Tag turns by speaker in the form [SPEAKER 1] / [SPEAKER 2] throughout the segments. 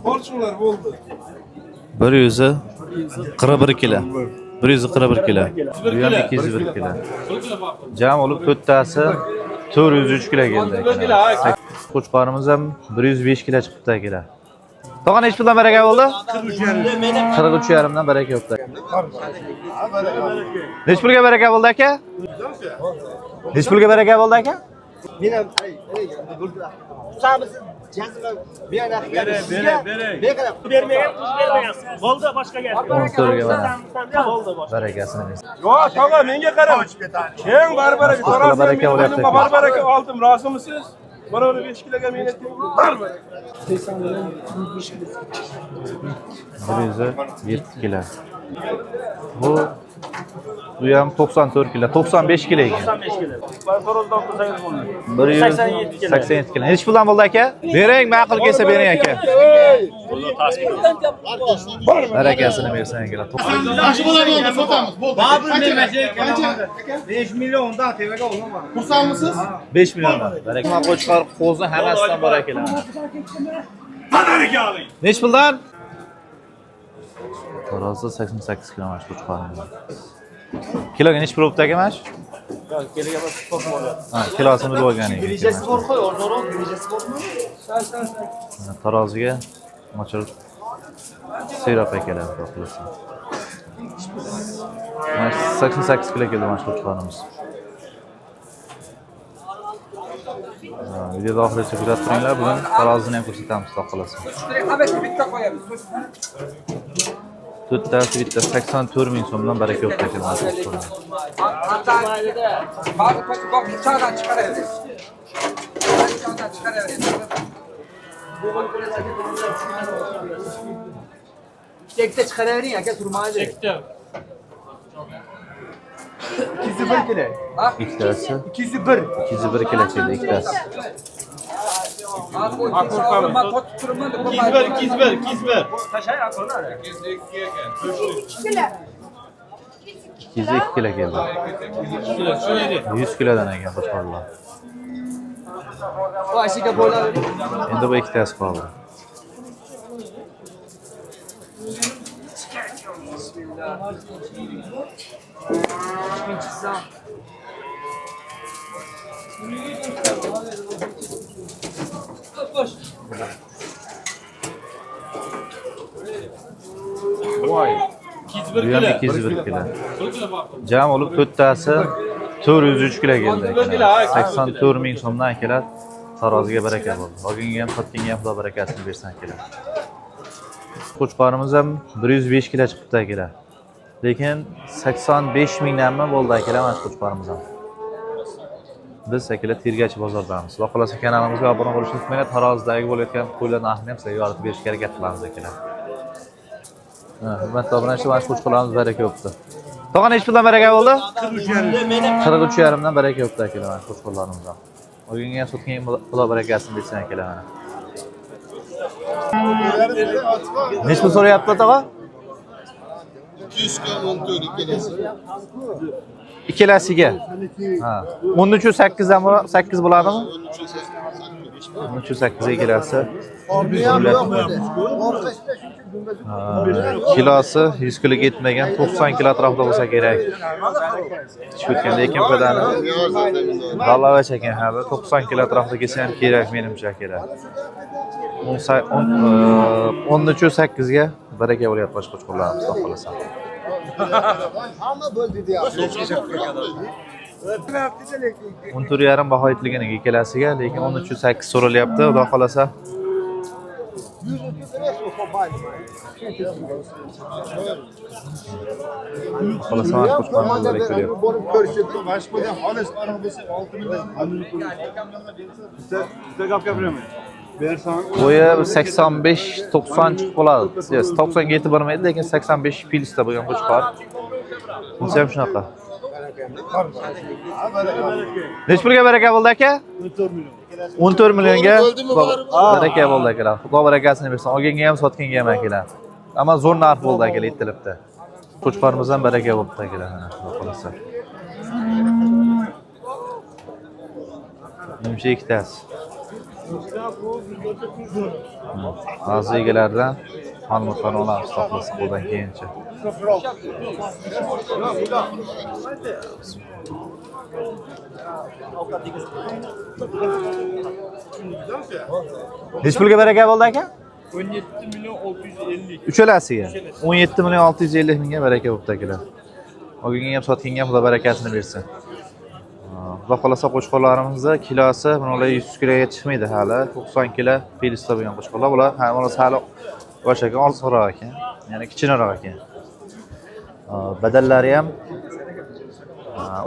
[SPEAKER 1] Borçlular oldu.
[SPEAKER 2] 141 kilo. 141 kilo. Bu ham 201 kilo. Jam olib to'rttasi 403 kilo keldi. Qo'chqorimiz ham 105 kilo chiqibdi akalar. Tog'a nechi puldan baraka bo'ldi? 43,5 dan baraka yo'qdi. Nechi pulga baraka bo'ldi aka? Nechi pulga baraka bo'ldi aka?
[SPEAKER 3] Men ham Samisiz jazma beqarab
[SPEAKER 4] bermagan bo'ldi boshqa gap.
[SPEAKER 2] 14 ga mana.
[SPEAKER 4] Bo'ldi boshqa.
[SPEAKER 2] Barakasini bersin.
[SPEAKER 1] Yo'q, tog'a menga qarang. Keng barbaraka,
[SPEAKER 2] baraka bo'lyapti.
[SPEAKER 1] barbaraka oldim, rozimisiz? Mana 5 kiloga men aytdim. Barbaraka.
[SPEAKER 2] 107 kilo. Bu ham 94 kilo, 95 kilo ekan.
[SPEAKER 4] 95 kilo. Ben Torozdan kursangiz bo'lmaydi.
[SPEAKER 2] 187 kilo. Nechi puldan bo'ldi aka? Bering, ma'qul kelsa bering aka. Barakasini bersin akalar.
[SPEAKER 5] Yaxshi bo'ladi, sotamiz. Bo'ldi.
[SPEAKER 3] Babur qancha? 5 milliondan tevaga olaman.
[SPEAKER 5] Xursandmisiz?
[SPEAKER 2] 5 milliondan. Baraka qo'chqor qo'zni hammasidan bor akalar.
[SPEAKER 1] Qadariga oling.
[SPEAKER 2] Nechi puldan? Tarozi 88 kilo mana shu qo'chqorning. Kiloga nechi pul bo'libdi aka mana shu?
[SPEAKER 4] Keliga bir to'p bo'lyapti.
[SPEAKER 2] Ha, kilosini bilib olgan ekan.
[SPEAKER 3] Rejasi bor qo'y, o'rtoqroq rejasi bormi?
[SPEAKER 2] Taroziga mochir seroq akalar qo'yilsa. Mana 88 kilo keldi mana shu qo'chqorimiz. Videoda oxirigacha kuzatib turinglar. Bugun tarozini ham ko'rsatamiz, xudo xohlasa.
[SPEAKER 3] Bitta qo'yamiz.
[SPEAKER 2] To'rttasi bitta 84 ming so'mdan baraka yo'q ekan mana shu qo'chqor.
[SPEAKER 3] Tekte çıkarıverin aka turmaydı.
[SPEAKER 4] Tekte.
[SPEAKER 3] 201 kilo. Ha?
[SPEAKER 2] Ikkitasi
[SPEAKER 3] 201.
[SPEAKER 2] 201 kilo keldi ikkitasi.
[SPEAKER 1] Kizber.
[SPEAKER 4] Taşay akona.
[SPEAKER 2] 202 kilo keldi. 100 kilodan ekan qo'chqorlar.
[SPEAKER 3] Bu aşıga bo'laverin.
[SPEAKER 2] Endi bu ikkitasi qoldi.
[SPEAKER 1] Voy.
[SPEAKER 2] Bu ham 201 kilo. Jam olib to'rttasi 403 kilo keldi akalar. 84 ming so'mdan akalar taroziga baraka bo'ldi. Olganga ham, sotganga ham xudo barakasini bersin akalar. Qo'chqorimiz ham 105 kilo chiqibdi akalar. Lekin 85 mingdanmi bo'ldi akalar mana shu qo'chqorimiz ham. Biz akalar Tergachi bozordamiz. Xudo xolasa kanalimizga obuna bo'lishni unutmanglar. Tarozidagi bo'layotgan qo'ylar narxini ham sizlarga yoritib berishga harakat qilamiz akalar. Hurmatli obunachilar, mana shu qo'chqorlarimiz baraka yo'qdi. Tog'a nechi puldan baraka bo'ldi? 43,5 dan baraka yo'qdi akalar mana shu qo'chqorlarimiz ham. Olganga ham sotganga ham xudo barakasini bersin akalar mana. Nechi pul so'rayapti tog'a?
[SPEAKER 5] 200 ga 14 ikkalasi.
[SPEAKER 2] Ikkalasiga. Ha. 13.8 dan 8 bo'ladimi? 13.8 ikkalasi. Kilosi 100 kilo yetmagan, 90 kilo atrofida bo'lsa kerak. Shu o'tganda ekin foydani. G'alava ekan hali 90 kilo atrofida kelsa ham kerak menimcha kerak. 13.8 ga baraka bo'lyapti boshqa qo'chqorlarimiz, xudo xolasa.
[SPEAKER 3] Hamma bo'ldi deya.
[SPEAKER 2] 14,5 baho aytilgan ikkalasiga, lekin 13.8 so'ralyapti, xudo xolasa. Xolasa mana qo'chqorimiz baraka bo'lyapti.
[SPEAKER 5] Borib ko'rishib, mashhurdan xolis aniq bo'lsa 6 million.
[SPEAKER 1] Bitta gap gapiraman. Bersang,
[SPEAKER 2] Bo'yi 85-90 chiqib qoladi. 90 ga yetib bormaydi, lekin 85 pilsda bo'lgan qo'chqor. Bunisi ham shunaqa. Nechi pulga baraka bo'ldi aka? 14 millionga baraka bo'ldi akalar. Xudo barakasini bersin. Olganga ham, sotganga ham akalar. Ammo zo'r narx bo'ldi akalar, aytilibdi. Qo'chqorimiz ham baraka bo'libdi akalar, mana xudo xolasa. Menimcha ikkitasi. Ba'zi egalaridan ma'lumotlarni olamiz xohlasa qo'ldan kelgancha. Nechi pulga baraka bo'ldi aka?
[SPEAKER 1] 17 milyon 650.
[SPEAKER 2] Uchalasiga 17 million 650 mingga baraka bo'pti akalar. Olganga ham sotganga ham Xudo barakasini bersin. Xudo xolasa qo'shqonlarimizda kilosi bunalar 100 kiloga chiqmaydi hali. 90 kilo felista bo'lgan qo'shqonlar. Bular hammasi hali yosh ekan, ozroq ekan. Ya'ni kichikroq ekan. Badallari ham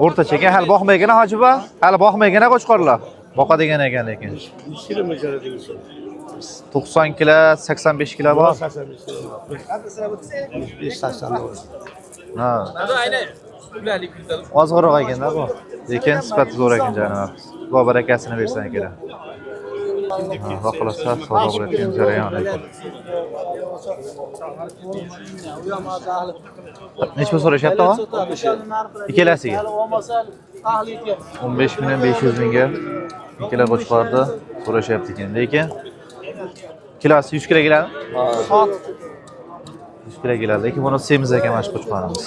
[SPEAKER 2] o'rtacha ekan, hali boqmagan hojiba. Hali boqmagan qo'shqonlar. Boqadigan ekan lekin. 90 kilo, 85 kilo bor.
[SPEAKER 3] 580 dollar.
[SPEAKER 2] Ha. Ozg'oroq ekanda bu. Lekin sifati zo'r ekan janob. Xudo barakasini bersin akalar. Va xuloslar savdo qilayotgan jarayon ekan. Necha pul so'rashyapti o? Ikkalasiga. 15 million 500 mingga ikkala qo'chqorni so'rashyapti ekan. Lekin kilosi 100 kilo keladimi? Ha. 100 kilo keladi. Lekin buni semiz ekan mana shu qo'chqorimiz.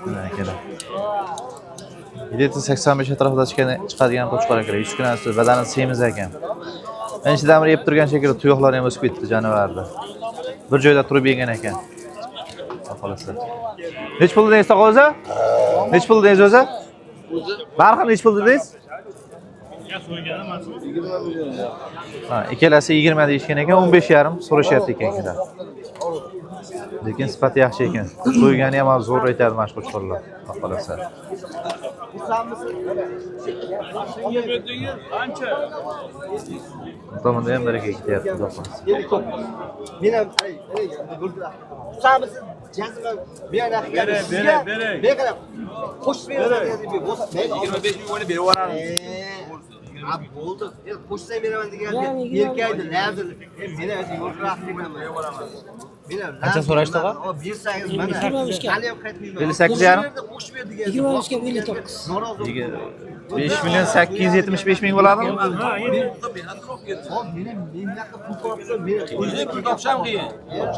[SPEAKER 2] Mana kelar. 785 atrofida chiqadigan qo'chqor ekan. 100 kilosi badani semiz ekan. Menchidan bir yeb turgan shekilli tuyoqlari ham o'sib ketdi jonivorda. Bir joyda turib yegan ekan. Xohlasa. Nech pul dedingiz o'zi? Nech pul dedingiz o'zi? Barxin nech pul dedingiz? Ha, ikkalasi 20 deyishgan ekan, 15,5 so'rashyapti ekan akalar. Lekin sifati yaxshi ekan. So'ygani ham zo'r aytadi mana shu qo'chqorlar. Xohlasa. Tomanda ham baraka ketyapti, xudo xohlasa.
[SPEAKER 3] Men ham usamisiz jazma men qarab qo'shib beradi bo'lsa men 25 ming o'ynab berib yuboramiz. Bo'ldi. Qo'shsang beraman degan erkakni lazim. Men o'zim yo'qroq deyman.
[SPEAKER 2] Qancha so'rashdi og'a?
[SPEAKER 3] Bersangiz mana hali ham qaytmayman.
[SPEAKER 2] 58,5.
[SPEAKER 3] Qo'shib ber degan.
[SPEAKER 6] 23 ga 59.
[SPEAKER 2] 5 million 875 ming bo'ladimi?
[SPEAKER 3] Hop, men naqa pul topsam, men o'zim pul topsam qiyin.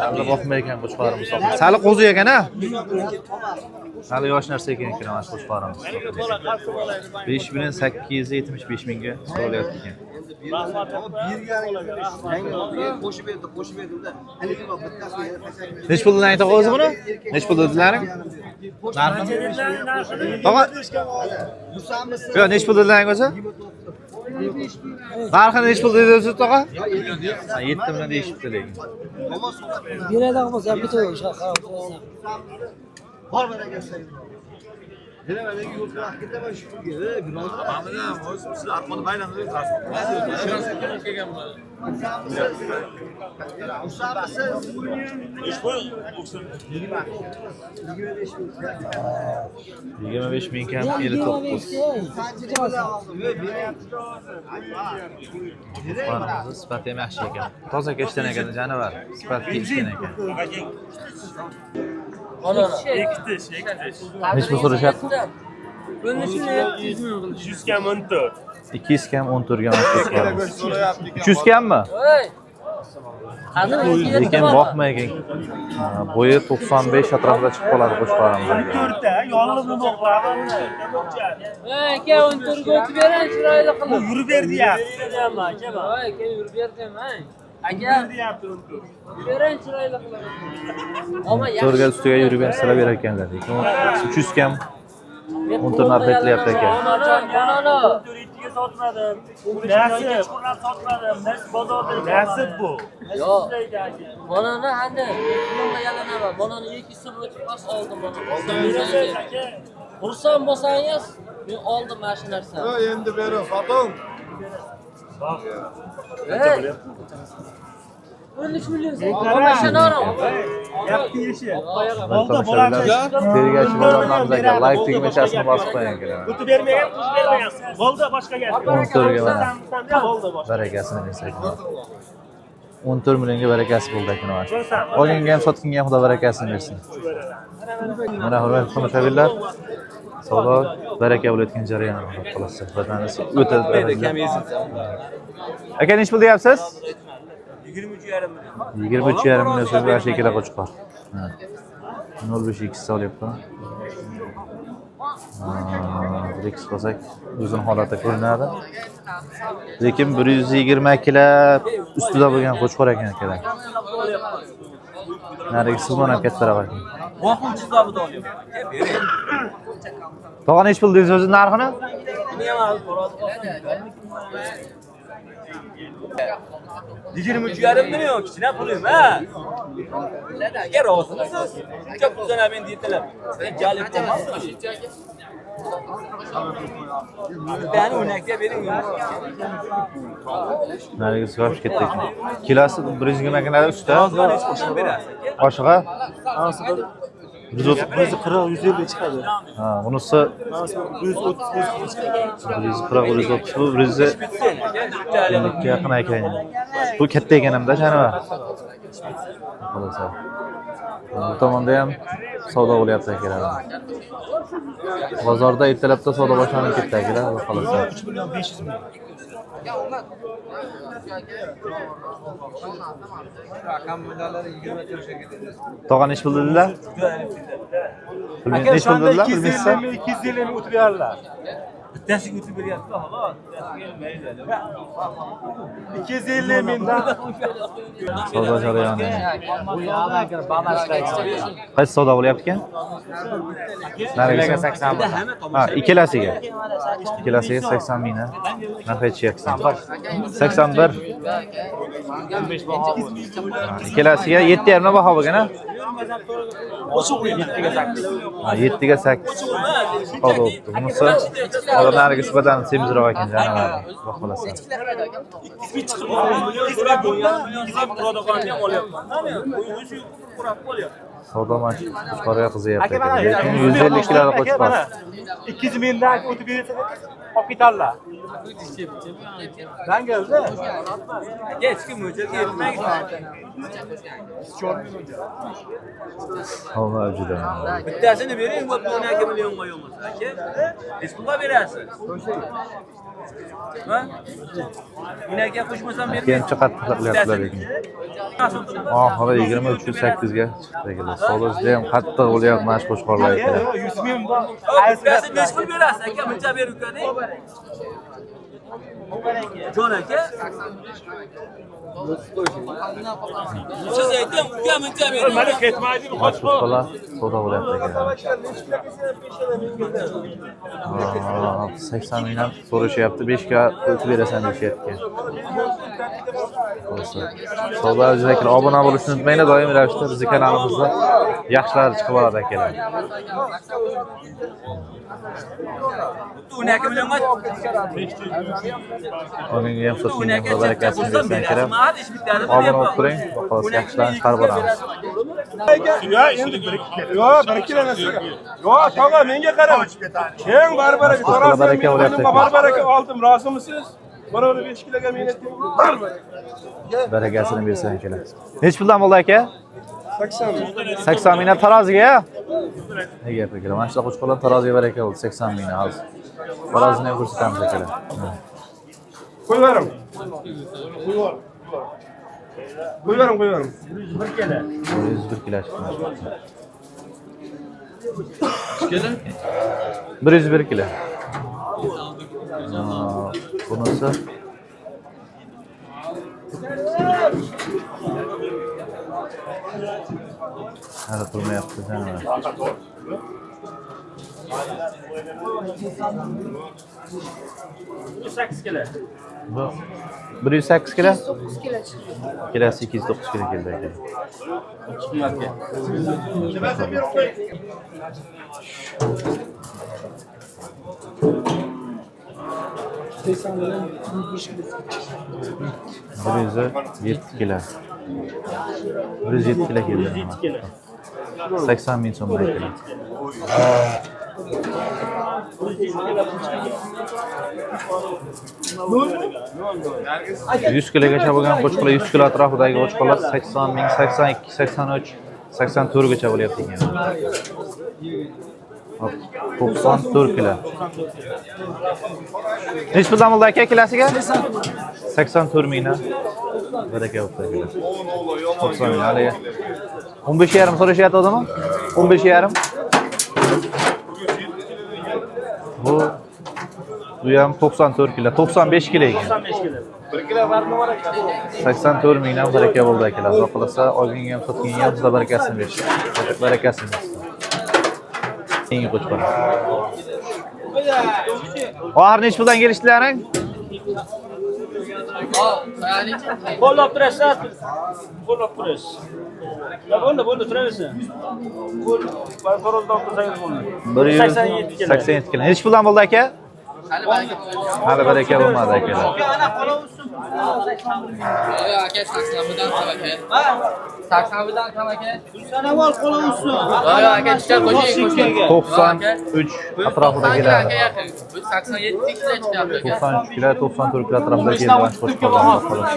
[SPEAKER 2] Hali boqmay ekan qo'chqorimiz. Sali qo'zi ekan-a? Hali yosh narsa ekan mana shu qo'chqorimiz. 5 million 875 mingga so'ralyapti ekan.
[SPEAKER 3] Qo'shib berdi-da. Haligi bittasiga tashakkur.
[SPEAKER 2] Nech puldan aytdi o'zi buni? Nech pul dedilaring? Tog'a. Yo'q, nech pul dedilaring o'zi? Narxi nech pul dedi o'zi tog'a? 7 million deyishibdi lekin.
[SPEAKER 6] Beradigan bo'lsa ham bitta o'sha qarab.
[SPEAKER 3] Bor barakasi. Bilamadagi yo'qroq ketaman shu pulga. Birodar, siz arqonni bayramda
[SPEAKER 2] Yigirma besh ming kam 59. Qonimiz sifati ham yaxshi ekan. Toza kechdan ekan janavar. Sifati kechdan ekan. Nech pul so'rashyapti?
[SPEAKER 4] 100 kam 14.
[SPEAKER 2] 200 kam 14 ga mana shu 300 kammi? Lekin boqmagan. Bo'yi 95 atrofida chiqib qoladi qo'shqorimiz.
[SPEAKER 4] 14 ta yolg'izni boqlaman.
[SPEAKER 6] Aka 14 ga o'tib bering chiroyli qilib.
[SPEAKER 4] Bu yurib ber deyapti.
[SPEAKER 6] Aka yurib berdim, aka.
[SPEAKER 4] Deyapti 14.
[SPEAKER 6] Bering chiroyli qilib. Ama
[SPEAKER 2] To'rga ustiga yurib silab berar ekanlar. Lekin 300 kam 14 narx aytilyapti ekan.
[SPEAKER 6] Mana
[SPEAKER 4] 4-ga sotmadim. Nasib sotmadim. Nasib bozorda. Nasib bu.
[SPEAKER 6] yo'q. Mana handi pulga yalanaman. Mana 2 so'm o'tib pas oldim mana. Xursand bo'lsangiz, men oldim mana shu narsani.
[SPEAKER 5] Endi bering xotin.
[SPEAKER 6] 13 million. Mana shu norom.
[SPEAKER 4] Yapti ishi.
[SPEAKER 2] Tomoshabinlar tergachi bolalarimiz aka like tugmachasini bosib qo'ying kelar.
[SPEAKER 4] O'tib bermagan, o'tib bermagan. Bo'ldi boshqa gap.
[SPEAKER 2] 14 ga mana.
[SPEAKER 4] Bo'ldi boshqa.
[SPEAKER 2] Barakasini bersak. 14 millionga barakasi bo'ldi ekan mana. Olganga ham sotganga ham Xudo barakasini bersin. Mana hurmatli tomoshabinlar, Savdo baraka bo'layotgan jarayon xulosasi. Badanisi o'tadi. Aka nech pul deyapsiz? 23,5 million so'm va shekillar qo'chqor. 0,5 solyapti. X qilsak o'zini holati ko'rinadi. Lekin 120 kilo ustida bo'lgan qo'chqor ekan akalar. Narigi sizdan ham kattaroq ekan. Tog'a nech pul deysiz o'zi narxini?
[SPEAKER 7] Yigirma uch yarim million kichkina pul emas. Agar rozimisiz, shuncha puldan men deydilar. Sen jalb qilmasin. Beni o'ynakka bering.
[SPEAKER 2] Narigi so'rab ketdik. Kilosi 120 kg ustida. Oshig'a
[SPEAKER 1] 140-150 chiqadi.
[SPEAKER 2] ha, bunisi
[SPEAKER 1] 130
[SPEAKER 2] 140 130 bu 100 ga yaqin ekan. Bu katta ekan hamda chanavar. Xolos. Bu tomonda ham savdo bo'lyapti akalar. Bozorda ertalabda savdo boshlanib ketdi akalar, xolos.
[SPEAKER 1] 3 million 500 ming.
[SPEAKER 2] Tog'a nech pul dedilar? Nech pul dedilar? Bilmaysiz?
[SPEAKER 1] 250 ming o'tib beradilar.
[SPEAKER 7] Bittasiga o'tib beryapti, xolos.
[SPEAKER 1] 250 mingdan
[SPEAKER 2] Savdo jarayoni. Qaysi savdo bo'lyapti ekan? Narigi 80 ming. Ha, ikkalasiga. Ikkalasiga 80 mingdan narx aytishyapti. 81. Ikkalasiga 7,5 na baho bo'lgan-a? 7 ga 8. Savdo bo'ldi. Bunisi narigisi badan semizroq ekan janavar. Xohlasa. Savdo mana shu qo'chqorga qizyapti. Lekin 150 kilo qo'chqor.
[SPEAKER 1] 200 mingdan o'tib bersa olib ketadilar. Dangalda.
[SPEAKER 7] Hech kim mo'ljalga yetmaydi.
[SPEAKER 2] Savdo juda.
[SPEAKER 7] Bittasini bering, bu 12 million qo'yamiz, aka. Hech pulga berasiz. Ha? Aka qo'shmasam bering.
[SPEAKER 2] Keyin qattiq qilyaptilar lekin. Oxiri 23.8 ga chiqdi ekan. Savdo juda ham qattiq bo'lyapti mana shu qo'chqorlar ekan.
[SPEAKER 1] 100 ming bor.
[SPEAKER 7] Bittasi 5 pul berasiz, aka, buncha berib ukading. Jon aka. Siz ayting, uka buncha bering.
[SPEAKER 1] Mana ketmaydi bu qo'chqor.
[SPEAKER 2] Qo'chqorlar savdo bo'lyapti ekan. 80 mingdan so'rashyapti, 5 ga o'tib berasan deyishyapti. Savdo juda obuna bo'lishni unutmanglar, doim ravishda bizning kanalimizda yaxshilar chiqib boradi akalar.
[SPEAKER 7] 12 millionga
[SPEAKER 2] Uning ham sotgan barakasini bersan kerak. Obuna bo'lib turing, xolos yaxshilarni chiqarib boramiz.
[SPEAKER 1] Yo, endi bir ikkala narsa. Yo, tog'a menga qarang. Keng baribir
[SPEAKER 2] baraka bo'lyapti.
[SPEAKER 1] Barbaraka oldim, rozimisiz? Baravar 5 kiloga men aytdim.
[SPEAKER 2] Barakasini bersan kerak. Nech puldan bo'ldi aka?
[SPEAKER 1] 80 ming.
[SPEAKER 2] 80 mingdan taroziga. Nega akalar? Mana shu qo'chqorlar taroziga baraka bo'ldi, 80 mingdan hozir. Tarozini ham ko'rsatamiz akalar.
[SPEAKER 1] Qo'yvarim. Qo'yvarim.
[SPEAKER 2] 101 kilo chiqdi. 101 kilo. Bunisi hali turmayapti janavar. Bu 108 kilo. Kelasi 209 kilo keldi aka. Burası 7 kilo. 107 kilo keldi. 80 ming so'm ekan. 100 kilogacha bo'lgan qo'chqorlar, 100 kilo atrofidagi qo'chqorlar 80 ming, 82, 83, 84 gacha bo'lyapti ekan. 94 kilo. Nechi puldan bo'ldi aka kilosiga? 84 mingdan. Baraka bo'ldi aka. 90 ming hali. 15,5 so'rashyapti odamlar? 15,5. Bu ham 94 kilo, 95 kilo ekan.
[SPEAKER 4] 95 kilo.
[SPEAKER 2] 84 mingdan baraka bo'ldi akalar. Xudo xolasa olganga ham sotganga ham sizlar barakasini bersin. Barakasini bersin. Eng qo'chqor. Oxir nechi puldan kelishlaring?
[SPEAKER 4] Qo'llab turasiz. Qo'llab turasiz. Bo'ldi, turaversin. Ben soroldan tursangiz bo'ldi.
[SPEAKER 2] 187 kilo. 87 kilo. Nechi puldan bo'ldi aka? Hali baraka bo'lmadi akalar.
[SPEAKER 6] Aka 80dan kam aka. 80dan kam aka.
[SPEAKER 3] Sana vol qo'la olsun.
[SPEAKER 6] Aka chiqar qo'shing.
[SPEAKER 2] 93 atrofidagilar.
[SPEAKER 6] Aka yaqin. Bu 87 kilo chiqyapti aka.
[SPEAKER 2] 93 kilo, 94 kilo atrofida kelgan qo'shqorlar xolos.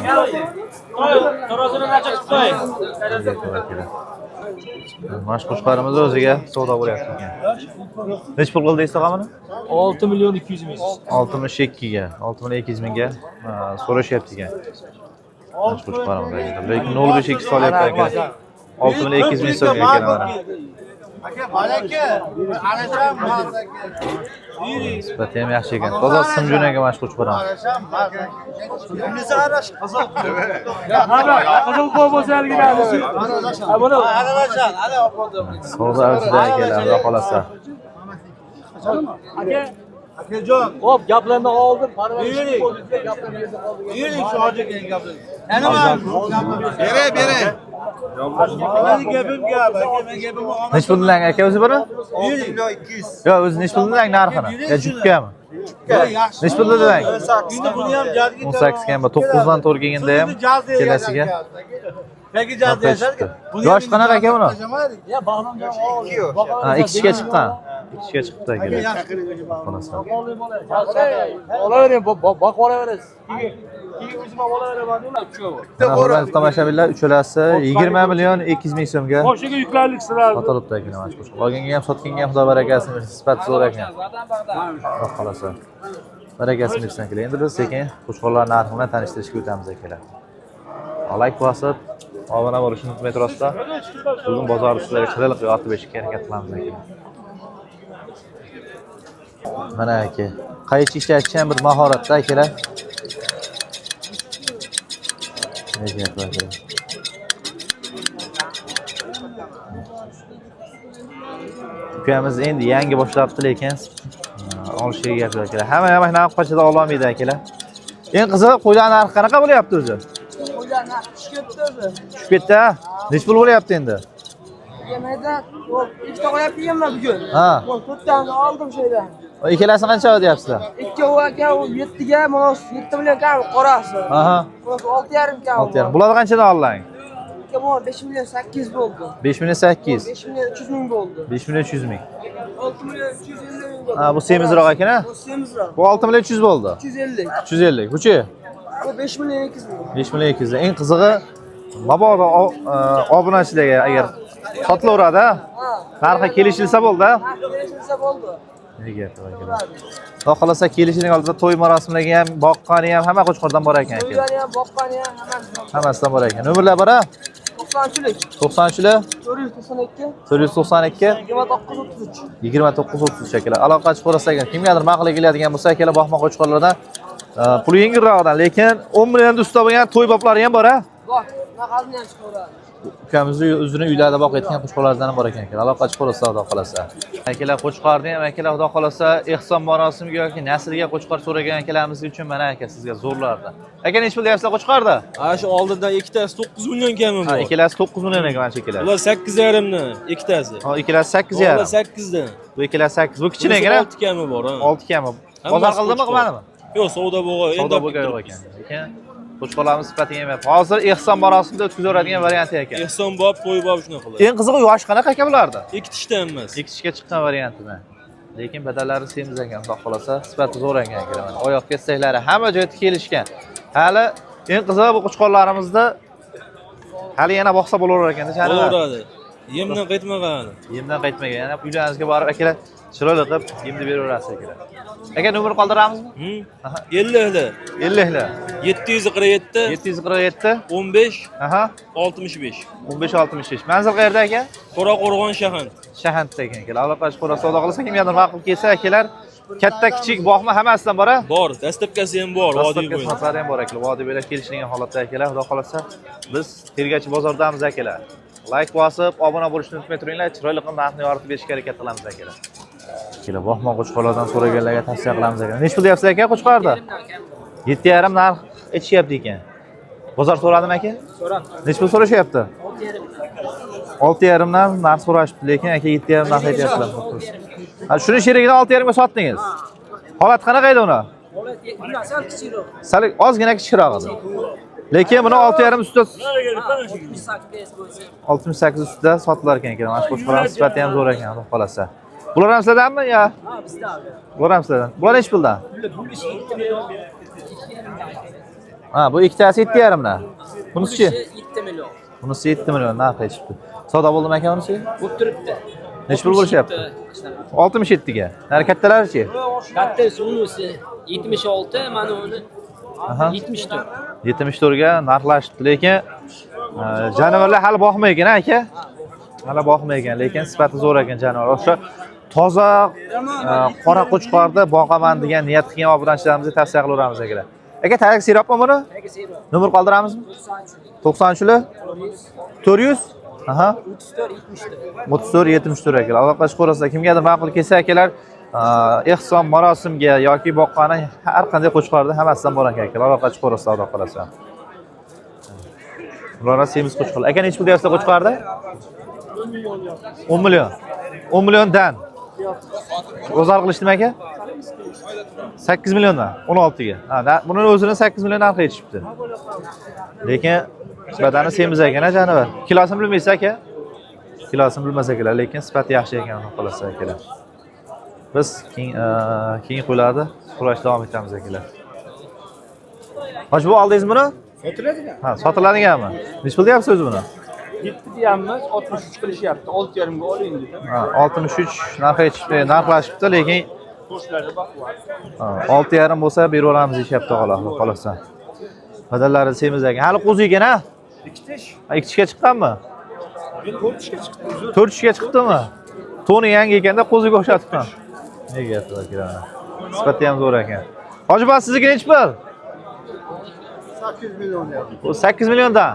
[SPEAKER 4] Tarozini nacha qo'y.
[SPEAKER 2] Mash qo'shqorimiz o'ziga savdo bo'lyapti ekan. Nech pul qildi istag'amini?
[SPEAKER 4] 6 milyon 200 ming.
[SPEAKER 2] 62 ga, 6 million 200 mingga so'rashyapti ekan. Mash qo'shqorimiz ekan. Lekin 0.52 solyapti ekan. 6 million 200 ming so'mga ekan mana.
[SPEAKER 3] Aka, malaka. Qarasam,
[SPEAKER 2] Sifati ham yaxshi ekan. Toza simjo'naga mash qo'shqoram.
[SPEAKER 3] Bizni arash qizil.
[SPEAKER 4] Qizil qo'y bo'lsa alginadi. Buni
[SPEAKER 3] Aralashar, hali oqodim.
[SPEAKER 2] Savdo avjida akalar, xudo xolasa.
[SPEAKER 4] aka
[SPEAKER 3] Akajon,
[SPEAKER 4] hop gaplarni oldim.
[SPEAKER 3] yering. Yering shu hoji kelgan gaplarni. Ana bere. Meni gapim gap, aka men gapim olmay.
[SPEAKER 2] Nech pul bilan aka o'zi buni?
[SPEAKER 3] 1 million 200.
[SPEAKER 2] Yo, o'zi nech pul bilan narxini? Ya jukkami?
[SPEAKER 3] Yaxshi.
[SPEAKER 2] Nech pul bilan?
[SPEAKER 3] Endi buni ham jazga
[SPEAKER 2] 18 ga ham 9 dan to'rgaganda ham kelasiga.
[SPEAKER 3] Peki jazga yashar.
[SPEAKER 2] Yosh qanaqa aka buni?
[SPEAKER 4] Ya bag'rimdan ol.
[SPEAKER 2] Ha, 2 kichga chiqqan. 2 kichga chiqdi akalar. Xolasa.
[SPEAKER 4] Olavering, boqib olaverasiz. Keyin o'zim olaveraman.
[SPEAKER 2] Mana hurmatli tomoshabinlar, uchalasi 20 million 200 ming so'mga
[SPEAKER 4] Boshiga yuklarlik sizlar.
[SPEAKER 2] sotilibdi ekan mana shu. Olganga ham sotganga ham xudo barakasini bersin. Sifat zo'r ekan. Xudo xolasa. Barakasini bersin akalar. Endi biz sekin qo'shqorlar narxi bilan tanishtirishga o'tamiz akalar. Like bosib, obuna bo'lishni unutmay turasizlar. Bugun bozor ustiga chiroyli yotib eshikka harakat qilamiz akalar. Mana aka, qaychi ishlatishdan bir mahoratda akalar. Ukamiz endi yangi boshlabdi lekin olishiga gap yo'q akalar. Hamma ham narx qochida ololmaydi akalar. Eng qizig'i qo'ylar narxi qanaqa bo'lyapti o'zi?
[SPEAKER 6] Qo'ylar narxi tushib ketdi o'zi.
[SPEAKER 2] Tushib ketdi. Nech pul bo'lyapti endi?
[SPEAKER 6] Yemayda, ikkita qo'yapti yemma bugun.
[SPEAKER 2] Ha.
[SPEAKER 6] 4tani oldim şeydan.
[SPEAKER 2] Ikkalasi qancha deyapsizlar?
[SPEAKER 6] Ikkovi aka 7 ga, mana 7 million kam qorasi.
[SPEAKER 2] Aha.
[SPEAKER 6] Mana 6,5 kam.
[SPEAKER 2] 6,5. Bular qanchadan olding?
[SPEAKER 6] Aka mana 5 million 8 bo'ldi.
[SPEAKER 2] 5 million 8.
[SPEAKER 6] 5 million 300 ming bo'ldi.
[SPEAKER 2] 5 million 300 ming.
[SPEAKER 6] 6 million 350 ming bo'ldi.
[SPEAKER 2] Ha, bu semizroq ekan-a?
[SPEAKER 6] Bu semizroq.
[SPEAKER 2] Bu 6 million 300 bo'ldi.
[SPEAKER 6] 350.
[SPEAKER 2] 350. Buchi?
[SPEAKER 6] Bu 5 million 200 ming.
[SPEAKER 2] 5 million 200. Eng qizig'i mabodo obunachilarga agar sotilaveradi, narxi kelishilsa bo'ldi.
[SPEAKER 6] Kelishilsa bo'ldi.
[SPEAKER 2] Nega akalar? Xudo xolasa kelishining oldida to'y marosimlariga ham, boqqani ham hamma qo'chqordan bor ekan aka.
[SPEAKER 6] To'ylari ham, boqqani ham hammasi.
[SPEAKER 2] Hammasidan bor ekan. Nomerlar bor-a?
[SPEAKER 6] 90chilik.
[SPEAKER 2] 90chilar
[SPEAKER 6] 492
[SPEAKER 2] 492
[SPEAKER 6] 2933.
[SPEAKER 2] 2933 akalar. Aloqa chiqib ko'rasiz ekan. Kimgadir ma'qul keladigan bo'lsa akalar boqma qo'chqorlardan puli yengilroqdan, lekin 10 million ustida bo'lgan to'y boplari ham bor-a?
[SPEAKER 6] Bor, naqadni ham chiqaveradi.
[SPEAKER 2] Ukamizni o'zini uylarida boqayotgan qo'chqorlardan bor ekan akalar. Aloqa chiqib ko'rasiz xudo xolasa. Akalar qo'chqorni ham akalar xudo xolasa ehson marosimiga yoki nasrga qo'chqor so'ragan akalarimiz uchun mana aka sizga zo'rlardi. Aka nech pul deyapsizlar qo'chqorda?
[SPEAKER 8] Ana shu oldindan ikkitasi 9 million kami
[SPEAKER 2] Ha,
[SPEAKER 8] bor.
[SPEAKER 2] ikkalasi 9 million ekan mana shu ikkalasi.
[SPEAKER 8] Ular 8,5 dan ikkitasi.
[SPEAKER 2] Ha, ikkalasi 8
[SPEAKER 8] Ular
[SPEAKER 2] yarim.
[SPEAKER 8] 8 dan.
[SPEAKER 2] Bu ikkalasi 8. Bu kichkina ekan-a?
[SPEAKER 8] 6 kami bor, ha.
[SPEAKER 2] 6 kami. Bozor qildimi, qilmadimi?
[SPEAKER 8] Yo'q, savdo bo'lgan.
[SPEAKER 2] Savdo bo'lgan yo'q ekan. Lekin qo'chqorlarimiz sifatiga ham. Hozir ehson marosimida o'tkazaveradigan varianti ekan.
[SPEAKER 8] Ehson bop, to'y bop shunaqa qiladi.
[SPEAKER 2] Eng qizig'i yosh qanaqa aka bularda?
[SPEAKER 8] Ikki tishdan emas.
[SPEAKER 2] 2 tishga chiqqan variantidan. Lekin badallari semiz ekan, xudo xolasa sifati zo'r ekan akalar. Oyoq kesaklari hamma joyda kelishgan. Hali eng qizig'i bu qo'chqorlarimizda hali yana boqsa bo'laverar ekan-da.
[SPEAKER 8] Bo'laveradi. Yemdan qaytmagan.
[SPEAKER 2] Yemdan qaytmagan. Yana uylaringizga borib akalar Chiroyli qilib yemni beraverasiz akalar. Aka nomer qoldiramizmi?
[SPEAKER 8] 50 hli.
[SPEAKER 2] 50 hli.
[SPEAKER 8] 747
[SPEAKER 2] 747
[SPEAKER 8] 15
[SPEAKER 2] aha
[SPEAKER 8] 65.
[SPEAKER 2] 15 65. Manzil qayerda aka?
[SPEAKER 8] Qoraqo'rg'on shahar.
[SPEAKER 2] Shahandda ekan akalar. Aloqash qo'ra savdo qilsa kimgadir ma'qul kelsa akalar, katta kichik boqma hammasidan bor a?
[SPEAKER 8] Bor, dastlabkasi ham bor, vodiy bo'yicha.
[SPEAKER 2] Dastlabki ham bor akalar. Vodiy bo'ylab kelishilgan holatda akalar, xudo xolasa biz Tergachi bozordamiz akalar. Like bosib, obuna bo'lishni unutmay turinglar. Chiroyli qilib narxni yoritib berishga harakat qilamiz akalar. Akalar, Bog'mon qo'chqorlardan so'raganlarga tavsiya qilamiz akalar. Nech pul deyapsiz aka qo'chqorda? 7,5 narx aytishyapti ekan. Bozor so'radimi aka?
[SPEAKER 6] So'radi.
[SPEAKER 2] Nech pul so'rashyapti? 6,5 dan narx so'rashibdi, lekin aka 7,5 narx aytyaptilar. Ha, shuni sherigidan 6,5 ga sotdingiz. Holat qanaqa edi uni?
[SPEAKER 6] Holat sal kichikroq.
[SPEAKER 2] Sal ozgina kichikroq edi. Lekin buni 6,5 ustida
[SPEAKER 6] 68 bo'lsa.
[SPEAKER 2] 68 ustida sotilar ekan aka. Mana shu qo'shqo'rg'on sifati ham zo'r ekan, xudo xolasa. Bular ham sizlardanmi yo?
[SPEAKER 6] Ha, bizda.
[SPEAKER 2] Bular ham sizlardan. Bular nech puldan?
[SPEAKER 6] Bu ish 7 million.
[SPEAKER 2] Ha, bu ikkitasi 7,5 dan. Bunisi-chi?
[SPEAKER 6] 7 million.
[SPEAKER 2] Bunisi 7 million narx aytibdi. Savdo bo'ldimi aka bunisi?
[SPEAKER 6] Bu turibdi.
[SPEAKER 2] Nech pul bo'lishyapti? 67 ga. Nari kattalari-chi?
[SPEAKER 6] Kattasi unisi 76, mana uni 74.
[SPEAKER 2] 74 ga narxlashibdi, lekin jonivorlar hali boqmagan aka. Hali boqmagan, lekin sifati zo'r ekan jonivor. O'sha toza qora qo'chqorni boqaman degan niyat qilgan obunachilarimizga tavsiya qilaveramiz akalar. Aka, tarik sirapmi buni? Nomer qoldiramizmi? 93 400 aha 34 74 akalar. Aloqash qo'rasida kimgadir ma'qul kelsa akalar, ehson marosimga yoki boqqani har qanday qo'chqorda hammasidan bor ekan akalar. Aloqash qo'rasida savdo qilasa. Ular semiz qo'chqor. Aka, nech pul deyapsiz qo'chqorda? 10 million. 10 milliondan. Bozor qilishdimi aka? 8 milliondan 16 ga. Ha, buni o'zini 8 million narx aytishibdi. Lekin badani semiz ekan jonivor. Kilosini bilmaysiz aka? Kilosini bilmas akalar, lekin sifati yaxshi ekan, xolasa akalar. Biz keyin qo'yiladi, so'rash davom etamiz akalar. Hoji bu oldingizmi buni?
[SPEAKER 1] Sotiladigan.
[SPEAKER 2] Ha, sotiladiganmi? Nech pul deyapsiz o'zi buni?
[SPEAKER 1] 7 deyapmiz, 63 qilishyapti. 6,5 ga oling dedi.
[SPEAKER 2] Ha, 63 narx aytishibdi, narxlashibdi, lekin
[SPEAKER 1] Qo'shlarga boqyapti.
[SPEAKER 2] 6,5 bo'lsa beraveramiz deyapti xolasa. Badallari semiz ekan. Hali qo'zi ekan a?
[SPEAKER 1] Ikkitish.
[SPEAKER 2] Ha, ikkitishga chiqqanmi?
[SPEAKER 1] 4 ishga chiqdi.
[SPEAKER 2] 4 ishga chiqdimi? To'ni yangi ekanda qo'ziga o'xshatibman. Nega gaplar kelar? Sifati ham zo'r ekan. Hoji bobo, sizniki nech pul?
[SPEAKER 5] 8 million yaptı.
[SPEAKER 2] Bu 8 milliondan.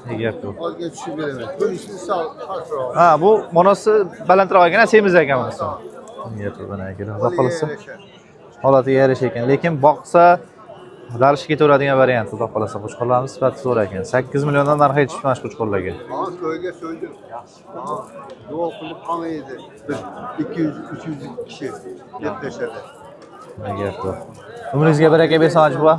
[SPEAKER 2] Nega gap yo'q?
[SPEAKER 5] Olga tushib beraman. Bu ishni sal pastroq.
[SPEAKER 2] Ha, bu monosi balandroq ekan, semiz ekan bunisi. Nega gap bana kelar? Xudo xolasa. Holatiga yarasha ekan, lekin boqsa dalishga ketaveradigan variant, xudo xolasa. Qo'chqorlarimiz sifati zo'r ekan. 8 milliondan narx aytishib mana shu qo'chqorlarga.
[SPEAKER 5] Ha, to'yga so'ydim. Ha, duo qilib qolmaydi. Biz 200-300 kishi deb tashadi.
[SPEAKER 2] Nega gap yo'q? Umringizga baraka bersin hoji bobo.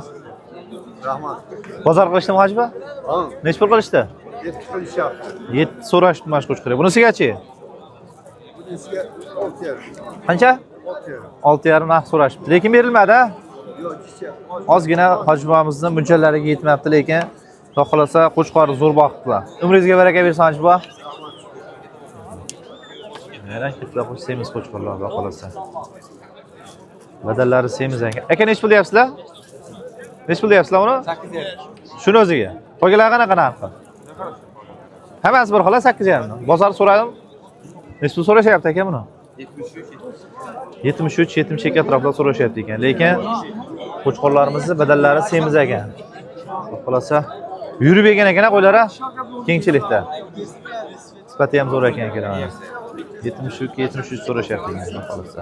[SPEAKER 5] Rahmat.
[SPEAKER 2] Bozor qilishdimi hoji bobo?
[SPEAKER 5] Ha,
[SPEAKER 2] Nech pul qilishdi?
[SPEAKER 5] 7 qilishyapti.
[SPEAKER 2] 7 so'rashdi mana shu qo'chqorga. Bunisiga-chi?
[SPEAKER 5] Bunisiga 6,5.
[SPEAKER 2] Qancha?
[SPEAKER 5] 6,5.
[SPEAKER 2] 6,5 narx so'rashdi. Lekin berilmadi a?
[SPEAKER 5] Yo'q, kishi.
[SPEAKER 2] Ozgina hoji bobomizni munchalariga yetmayapti, lekin xudo xolasa qo'chqorni zo'r boqibdilar. Umringizga baraka bersin hoji bobo. Mana kitlar semiz qo'chqorlar, xudo xolasa. Badallari semiz ekan. Aka, nech pul deyapsizlar? Nech pul deyapsizlar uni? 8,5. Shuni o'ziga. Qolganlar qanaqa narxi? Hammasi bir xil 8,5. Bozor so'radim. Nech pul so'rashyapti aka buni? 73, 72 atrofida so'rashyapti ekan. Lekin qo'chqorlarimizning badallari semiz ekan. Xolasa yurib yegan ekan qo'ylari kengchilikda. Sifati ham zo'r ekan akalar. 72, 73 so'rashyapti ekan xolasa.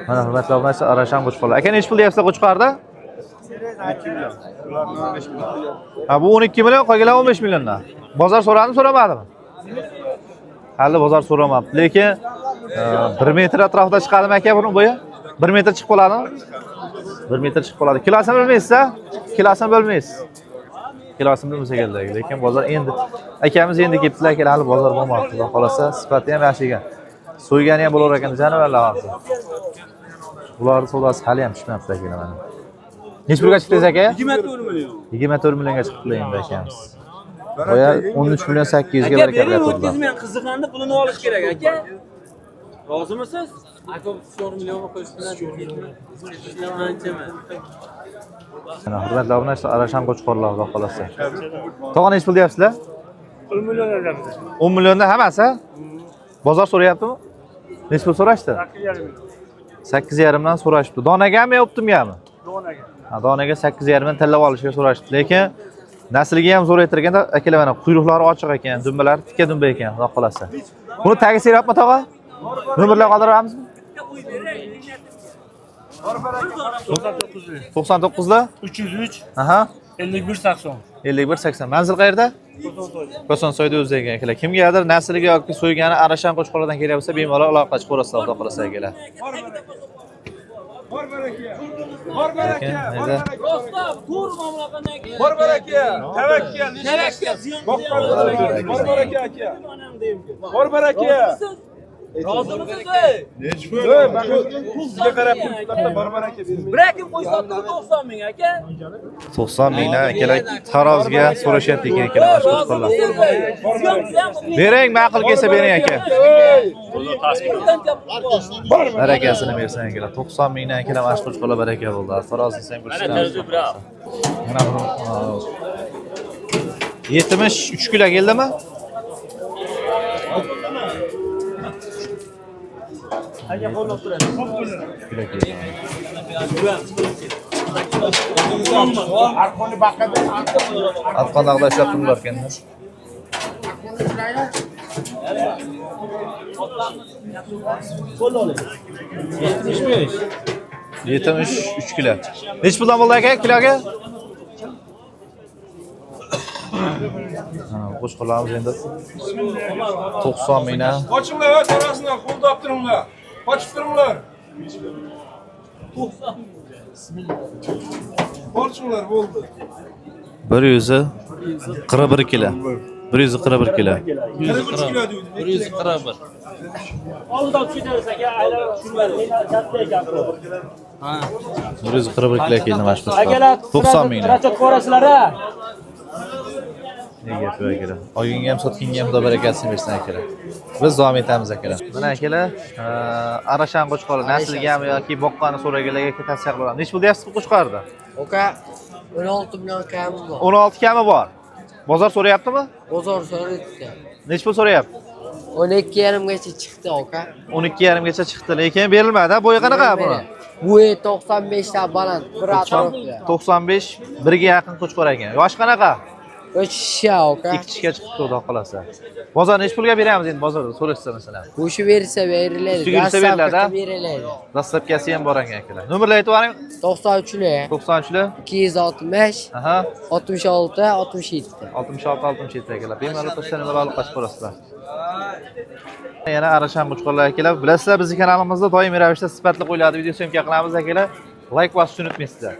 [SPEAKER 2] Mana hurmatli obunachilar, Arashan qo'chqorlar. Aka, nech pul deyapsiz qo'chqorda?
[SPEAKER 1] 12 million. Ularni 15 million.
[SPEAKER 2] Ha, bu 12 million, qolganlar 15 milliondan. Bozor so'radimi, so'ramadimi? Hali bozor so'ramabdi, lekin 1 metr atrofida chiqadimi aka buni bo'yi? 1 metr chiqib qoladimi? 1 metr chiqib qoladi. Kilosini bilmaysiz-a? Kilosini bilmaysiz. Kilosini bilmasa kerak, lekin bozor endi akamiz endi kelibdilar, hali bozor bo'lmabdi. Xudo xolasa, sifati ham yaxshi ekan. So'ygani ham bo'lar ekan jonivorlar hozir. Ularning savdosi hali ham tushmayapti akalar mana. Nech pulga chiqdingiz aka?
[SPEAKER 1] 24 million.
[SPEAKER 2] 24 millionga chiqibdilar endi akamiz. Boya 13 million 800 ga baraka
[SPEAKER 7] Aka,
[SPEAKER 2] berdi.
[SPEAKER 7] o'tkazmang, qiziqganda pulini olish kerak aka. Rozimisiz?
[SPEAKER 6] Aka 4 million qo'yishdan
[SPEAKER 2] Mana hurmatli obunachilar, Arashan qo'chqorlar xudo xolasa. Tog'a nech pul deyapsizlar?
[SPEAKER 4] 10 million beramiz.
[SPEAKER 2] 10 milliondan hammasi? Bozor so'rayaptimi? Nech pul so'rashdi? 8,5 dan so'rashibdi. Donagami yo optimgami?
[SPEAKER 4] Donaga.
[SPEAKER 2] Ha, donaga 8,5 dan tanlab olishga so'rashdi. Lekin nasliga ham zo'raytirganda akalar mana quyruqlari ochiq ekan, dumbalari tikka dumba ekan, xudo xolasa. Buni tagi seryapmi tog'a? Nomerlar qoldiramizmi? 99lar
[SPEAKER 4] 303
[SPEAKER 2] aha
[SPEAKER 4] 5180.
[SPEAKER 2] 5180. Manzil qayerda? Kosonsoyda o'zida ekan akalar. Kimgadir nasliga yoki so'ygani Arashan qo'chqorlardan kelyapsa, bemalol aloqa qilib ko'rasizlar, xudo xolasa akalar.
[SPEAKER 1] Bor baraka. Bor baraka.
[SPEAKER 2] Mayda.
[SPEAKER 1] Bor baraka. Tavakkal. Bor baraka aka. Bor baraka.
[SPEAKER 7] Rozimisiz?
[SPEAKER 1] Sizga qarab turibdi, bor baraka bermang.
[SPEAKER 7] Bir akim qo'ysa 90 ming aka.
[SPEAKER 2] 90 mingdan akalar tarozga so'rashyapti ekan akalar qo'chqorlar. Bering, ma'qul kelsa bering aka. Barakasini bersin akalar. 90 mingdan akalar mashq qo'chqorlar baraka bo'ldi. Taroz desang bo'lsin. Mana bu 73 kilo keldimi?
[SPEAKER 4] Aka qo'llab turadi.
[SPEAKER 2] Atqonda ishlab turiblar ekanda.
[SPEAKER 4] Qo'llab oling.
[SPEAKER 2] 73 kilo. Nech puldan bo'ldi aka kiloga? Qo'shqo'lamiz endi 90 mingdan.
[SPEAKER 1] Qochinglar va tarasini qo'lda olib turinglar. Qochib turinglar. Qochinglar bo'ldi.
[SPEAKER 2] 141 kilo. 141 kilo.
[SPEAKER 1] 43 kilo deydi.
[SPEAKER 8] 141.
[SPEAKER 4] Oldida tushirasiz aka, aylar tushiradi. Katta ekan bu.
[SPEAKER 2] 141 kilo keldi mashq
[SPEAKER 4] Akalar,
[SPEAKER 2] 90 mingdan.
[SPEAKER 4] Rachot ko'rasizlar a.
[SPEAKER 2] Nega akalar? Oyingga ham sotkinga ham xudo barakasini bersin akalar. Biz davom etamiz akalar. Mana akalar, Arashan qo'chqori naslgami yoki boqqani so'raganlarga tavsiya qilaman. Nech pul deyapsiz bu qo'chqorda?
[SPEAKER 6] Aka 16 million kami bor.
[SPEAKER 2] 16 kami bor. Bozor so'rayaptimi?
[SPEAKER 6] Bozor so'rayapti.
[SPEAKER 2] Nech pul so'rayapti?
[SPEAKER 6] 12,5 gacha chiqdi aka.
[SPEAKER 2] 12,5 gacha chiqdi, lekin berilmadi. Bo'yi qanaqa buni?
[SPEAKER 6] Bo'yi 95 ta baland, bir atrofga.
[SPEAKER 2] 95 1 ga yaqin qo'chqor ekan. Yosh qanaqa?
[SPEAKER 6] O'sha aka.
[SPEAKER 2] 2 tishga chiqibdi xudo xolasa. Bozor nech pulga beramiz endi bozorda so'rashsa masalan?
[SPEAKER 6] O'sha bersa beriladi.
[SPEAKER 2] Ustiga bersa beriladi.
[SPEAKER 6] Beriladi.
[SPEAKER 2] Dastlabkasi ham bor ekan akalar. Nomerlar aytib yuboring.
[SPEAKER 6] 93lar
[SPEAKER 2] 93lar
[SPEAKER 6] 260
[SPEAKER 2] aha
[SPEAKER 6] 66 67.
[SPEAKER 2] 66 67 akalar. Bemalol to'shlanib aloqa qilib ko'rasizlar. Yana Arashan qo'chqorlar akalar. Bilasizlar, bizning kanalimizda doimiy ravishda sifatli qo'yiladi, video syomka qilamiz akalar. Like bosishni unutmaysizlar.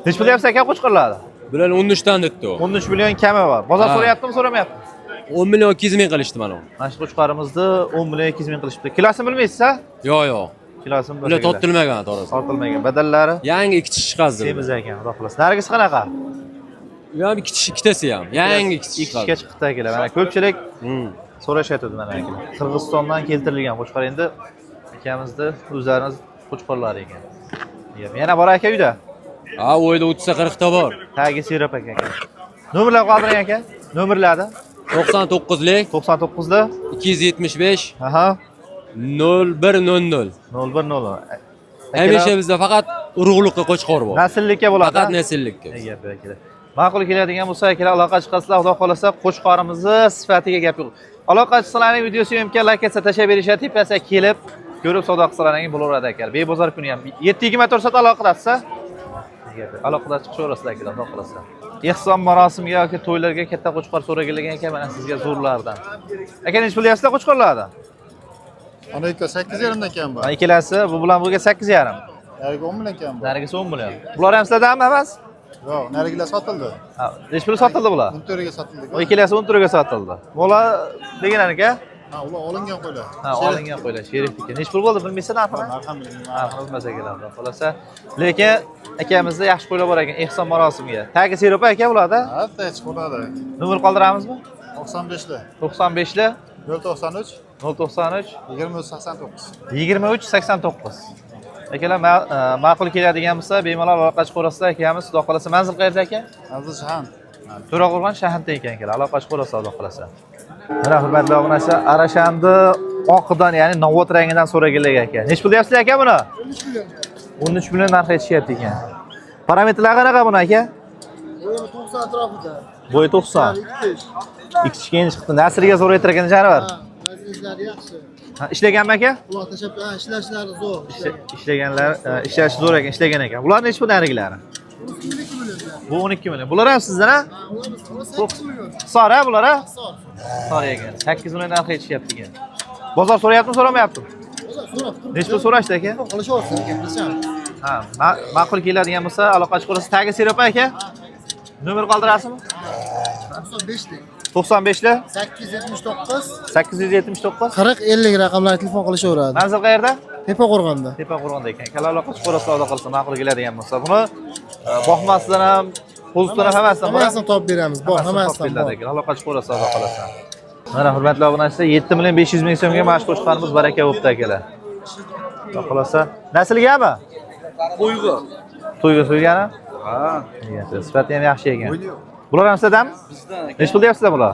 [SPEAKER 2] Nech pul deyapsiz aka qo'chqorlarni?
[SPEAKER 9] Bular 13 dan debdi u.
[SPEAKER 2] 13 million kami bor. Bozor so'rayaptimi, so'ramayapti?
[SPEAKER 9] 10 million 200 ming qilishdi mana u.
[SPEAKER 2] Mana shu qo'chqorimizni 10 million 200 ming qilishibdi. Kilosini bilmaysiz-a?
[SPEAKER 9] Yo'q.
[SPEAKER 2] Kilosini
[SPEAKER 9] Bular tortilmagan to'g'risi.
[SPEAKER 2] Tortilmagan. Badallari
[SPEAKER 9] Yangi ikki tish chiqadi.
[SPEAKER 2] semiz ekan, xudo xolasa. Nargisi qanaqa?
[SPEAKER 9] Bu ham ikki tish, ikkitasi ham. Yangi ikki tish
[SPEAKER 2] Ikki
[SPEAKER 9] chiqadi.
[SPEAKER 2] tishga chiqdi akalar. Mana ko'pchilik so'rashyapti mana akalar. Qirg'izistondan keltirilgan qo'chqor endi akamizni o'zlarimiz qo'chqorlari ekan. Yana bor aka uyda.
[SPEAKER 9] Ha, o'yda 30-40 ta bor.
[SPEAKER 2] Tagi sirop aka. Nomerlar qoldiring aka. Nomerlarni
[SPEAKER 9] 99lik
[SPEAKER 2] 99da
[SPEAKER 9] 275
[SPEAKER 2] aha
[SPEAKER 9] 0100.
[SPEAKER 2] 010.
[SPEAKER 9] Hamisha bizda faqat urug'liqqa qo'chqor bor.
[SPEAKER 2] Nasllikka bo'ladi.
[SPEAKER 9] Faqat nasllikka.
[SPEAKER 2] Gap akalar. Ma'qul keladigan bo'lsa akalar aloqa chiqasizlar, xudo xolasa qo'chqorimizni sifatiga gap yo'q. Aloqa chiqsalaring videosi yomka like etsa tashlab berishadi, tepasiga kelib ko'rib savdo qilsalaring bo'laveradi akalar. Bebozor kuni ham 7:24 soat aloqa qilasizlar. Aloqada chiqishaverasizlar akalar, xudo xolasa. Ehson marosimiga yoki to'ylarga katta qo'chqor so'raganlar ekan, mana sizga zo'rlardan. Aka nech pul deyapsizlar qo'chqorlarni?
[SPEAKER 5] Ana ikki 8,5 dan kam bor.
[SPEAKER 2] Ikkalasi bu bilan birga 8,5.
[SPEAKER 5] Nariga 10 million kam bor.
[SPEAKER 2] Narigisi 10 million. Bular ham sizlardanmi emas?
[SPEAKER 5] Yo'q, narigilar sotildi.
[SPEAKER 2] Ha, nech pul sotildi bular?
[SPEAKER 5] 14 ga sotildi.
[SPEAKER 2] O ikkalasi 14 ga sotildi. Bular deganlarga?
[SPEAKER 5] Ha, ular olingan qo'ylar.
[SPEAKER 2] Ha, olingan qo'ylar, sherifniki. Nech pul bo'ldi bilmaysan narxini?
[SPEAKER 5] Narxini bilmayman.
[SPEAKER 2] Narxini bilmas ekanlar, xolasa. Lekin akamizda yaxshi qo'ylar bor ekan, ehson marosimiga. Tagi siropa aka bularda?
[SPEAKER 5] Ha, tech bo'ladi.
[SPEAKER 2] Nomer qoldiramizmi?
[SPEAKER 5] 95lar
[SPEAKER 2] 95lar
[SPEAKER 5] 093
[SPEAKER 2] 093
[SPEAKER 5] 2389.
[SPEAKER 2] 2389. Akalar ma'qul keladigan bo'lsa, bemalol aloqa chiqarasizlar akamiz. Xudo xolasa manzil qayerda aka?
[SPEAKER 5] Hozir Shahan.
[SPEAKER 2] To'raqo'rg'on shaharda ekan akalar. Aloqa chiqarasizlar xudo xolasa. Mana hurmatli obunachilar, Arashanni oqidan, ya'ni novot rangidan so'raganlar aka. Nech pul deyapsizlar aka buni? 13 million narx aytishyapti ekan. Parametrlari qanaqa buni aka?
[SPEAKER 5] 90 atrofida.
[SPEAKER 2] Bo'yi 90. Kichkina chiqdi. Nasrga so'raytir ekan jarabar.
[SPEAKER 5] Vaziyatlar yaxshi.
[SPEAKER 2] Ishlaganmi aka?
[SPEAKER 5] Ular tashab, ishlashlari zo'r.
[SPEAKER 2] Ishlaganlar, ishlashi zo'r ekan, ishlagan ekan. Bular nech pul narigilari? Bu 12 million. Bular ham sizdan ha? Sor ha bular ha? Sor ekan. 8 million narx aytishyapti ekan. Bozor so'rayaptimi, so'ramayaptimi? Nech pul so'rashdi aka?
[SPEAKER 5] Qilishyapti, gaplashamiz.
[SPEAKER 2] Ha, ma'qul keladigan bo'lsa, aloqa chiqarasiz. Tagi Serap aka? Nomer qoldirasizmi?
[SPEAKER 5] 95 dek.
[SPEAKER 2] 95lar
[SPEAKER 5] 879
[SPEAKER 2] 879
[SPEAKER 5] 40 50 raqamlarga telefon qilishaveradi.
[SPEAKER 2] Manzil qayerda?
[SPEAKER 5] Tepaqo'rg'onda.
[SPEAKER 2] Tepaqo'rg'onda ekan. Kala aloqa chiqarasiz, savdo qilsa ma'qul keladigan bo'lsa. Buni boqmasdan ham, po'zitdan ham
[SPEAKER 5] hammasini topib beramiz. Bor, hammasidan bor.
[SPEAKER 2] Aloqa chiqarasiz, savdo qilasiz. Mana hurmatli obunachilar, 7 million 500 ming so'mga mashq qo'shganimiz baraka bo'pti akalar. Xudo xolasa, naslgami?
[SPEAKER 9] Qo'yga.
[SPEAKER 2] To'yga so'ygani?
[SPEAKER 9] Ha.
[SPEAKER 2] Sifati ham yaxshi ekan. Bular ham sizdanmi?
[SPEAKER 9] Bizdan aka.
[SPEAKER 2] Nech pul deyapsizlar bular?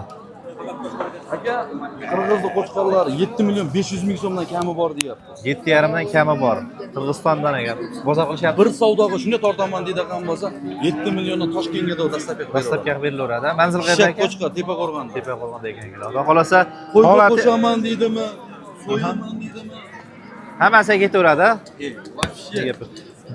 [SPEAKER 9] Aka, Qirg'izning qo'chqorlari 7 million 500 ming so'mdan kami bor deyapti.
[SPEAKER 2] 7,5 dan kami bor. Qirg'izistondan ekan. Bozor qilishyapti.
[SPEAKER 9] Bir savdoga shunday tortaman deydigan bo'lsa, 7 milliondan Toshkentga da dastlab
[SPEAKER 2] Dastlabki berilaveradi. Manzil qayerda ekan?
[SPEAKER 9] Qo'chqor, Tepaqo'rg'onda.
[SPEAKER 2] Tepaqo'rg'onda ekan. Xudo xolasa,
[SPEAKER 9] Qo'yga qo'shaman deydimi, so'yaman deydimi?
[SPEAKER 2] hammasi ketaveradi.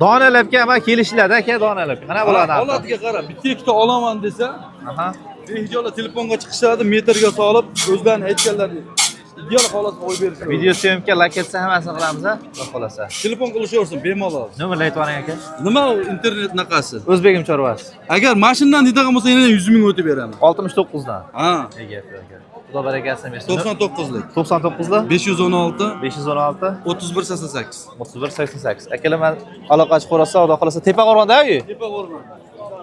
[SPEAKER 2] Donalabga ham kelishiladi aka, donalabga. Mana bularni.
[SPEAKER 9] Holatiga qarab, bitta ikkita olaman desa,
[SPEAKER 2] Aha.
[SPEAKER 9] behijola telefonga chiqishadi, metrga solib, o'zlarini aytganlarini ideal holatga qo'yib berishadi.
[SPEAKER 2] Video syomka, lokatsiya hammasini qilamiz, xudo xolasa.
[SPEAKER 9] Telefon qilishaversin bemalol.
[SPEAKER 2] Nomerni aytib oling aka.
[SPEAKER 9] Nima u internet naqasi?
[SPEAKER 2] O'zbegim chorvasi.
[SPEAKER 9] Agar mashinadan deydigan bo'lsa, yana 100 ming o'tib beraman.
[SPEAKER 2] 69 dan.
[SPEAKER 9] Ha,
[SPEAKER 2] Ega aka. Xudo barakasini bersin.
[SPEAKER 9] 99 lik.
[SPEAKER 2] 99 lik
[SPEAKER 9] 516
[SPEAKER 2] 516
[SPEAKER 9] 3188.
[SPEAKER 2] 3188. Akalar men aloqa chiqarasiz, xudo xolasa. Tepaqo'rg'onda-ku?
[SPEAKER 9] Tepaqo'rg'on.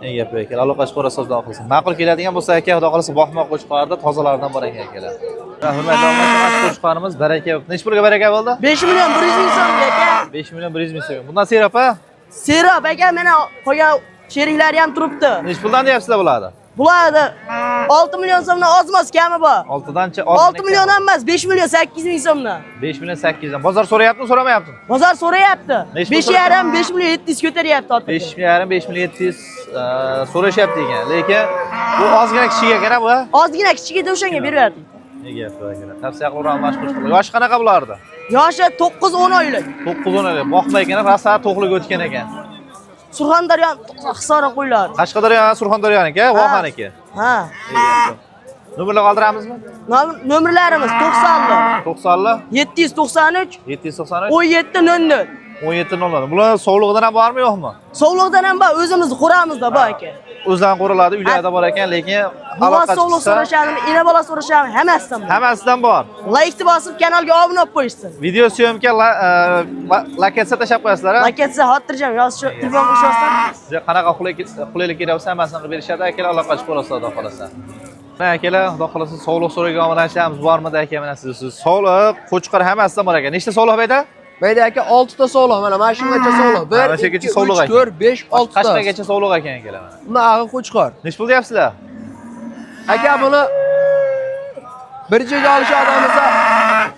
[SPEAKER 2] Ega aka, aloqa chiqarasiz, xudo xolasa. Ma'qul keladigan bo'lsa aka, xudo xolasa boqmoq qo'chqorda tozalaridan bor ekan akalar. Hurmatli obunachilar, qo'chqorimiz baraka bo'ldi. Nech pulga baraka bo'ldi?
[SPEAKER 6] 5 million 100 ming so'mga aka.
[SPEAKER 2] 5 million 100 ming so'm. Bundan Serap ha?
[SPEAKER 6] Serap aka, mana qolgan sheriklari ham turibdi.
[SPEAKER 2] Nech puldan deyapsizlar bularni?
[SPEAKER 6] Bularni 6 million so'mdan ozmas kami bor.
[SPEAKER 2] 6danchi
[SPEAKER 6] 6 milliondan emas, 5 million 8 ming so'mdan.
[SPEAKER 2] 5 million 8 dan. Bozor so'rayaptimi, so'ramayaptimi?
[SPEAKER 6] Bozor so'rayapti.
[SPEAKER 2] Nechi pul
[SPEAKER 6] 5,5 5 million 700 ko'taryapti ota.
[SPEAKER 2] 5,5 5 million 700 so'rashyapti ekan. Lekin bu ozgina kichik ekan bu.
[SPEAKER 6] Ozgina kichigida o'shanga beryapti.
[SPEAKER 2] Nega aka? Tavsiya qilaman mashq qilishga. Yoshi qanaqa bulardi?
[SPEAKER 6] Yoshi 9-10 oylik.
[SPEAKER 2] 9-10 oylik. Boqma ekan, rosa to'qlik o'tgan ekan.
[SPEAKER 6] Surxondaryo Hisora qo'ylar.
[SPEAKER 2] Qashqadaryo, Surxondaryo'niki, Vohaniki.
[SPEAKER 6] Ha.
[SPEAKER 2] Nomerlar qoldiramizmi?
[SPEAKER 6] Nomerlarimiz 90
[SPEAKER 2] 90
[SPEAKER 6] 793
[SPEAKER 2] 793
[SPEAKER 6] 1700.
[SPEAKER 2] 1700. Bular sog'lig'idan ham bormi, yo'qmi?
[SPEAKER 6] Sog'liqdan ham bor, o'zimizni qo'ramizda bor aka.
[SPEAKER 2] O'zdan quriladi, uylarda bor ekan, lekin
[SPEAKER 6] aloqa sog'liq so'rashadimi, ina bola so'rashadimi, hammasidan bor.
[SPEAKER 2] Hammasidan bor.
[SPEAKER 6] Laykni bosib kanalga obuna bo'lib qo'yishsin.
[SPEAKER 2] Video syomka lokatsiya tashab qo'yasizlar, ha?
[SPEAKER 6] Lokatsiya xotirjam, yozish telefon qilishyapsan.
[SPEAKER 2] Sizga qanaqa qulaylik kerak bo'lsa hammasini qilib berishadi, akalar aloqa chiqarasiz, xudo xolasa. Mana akalar, xudo xolasa sog'liq so'ragan obunachilarimiz bormidi aka? Mana siz sog'liq, qo'chqor hammasidan bor ekan. Nechta sog'liq bayda?
[SPEAKER 3] Mayda aka 6 ta sog'liq, mana mashinacha sog'liq. 1 2 3 4 5 6 ta.
[SPEAKER 2] Qashqagacha sog'liq ekan akalar mana.
[SPEAKER 3] Buni qo'chqor.
[SPEAKER 2] Nech pul deyapsizlar?
[SPEAKER 3] Aka buni bir joyga olish odamizda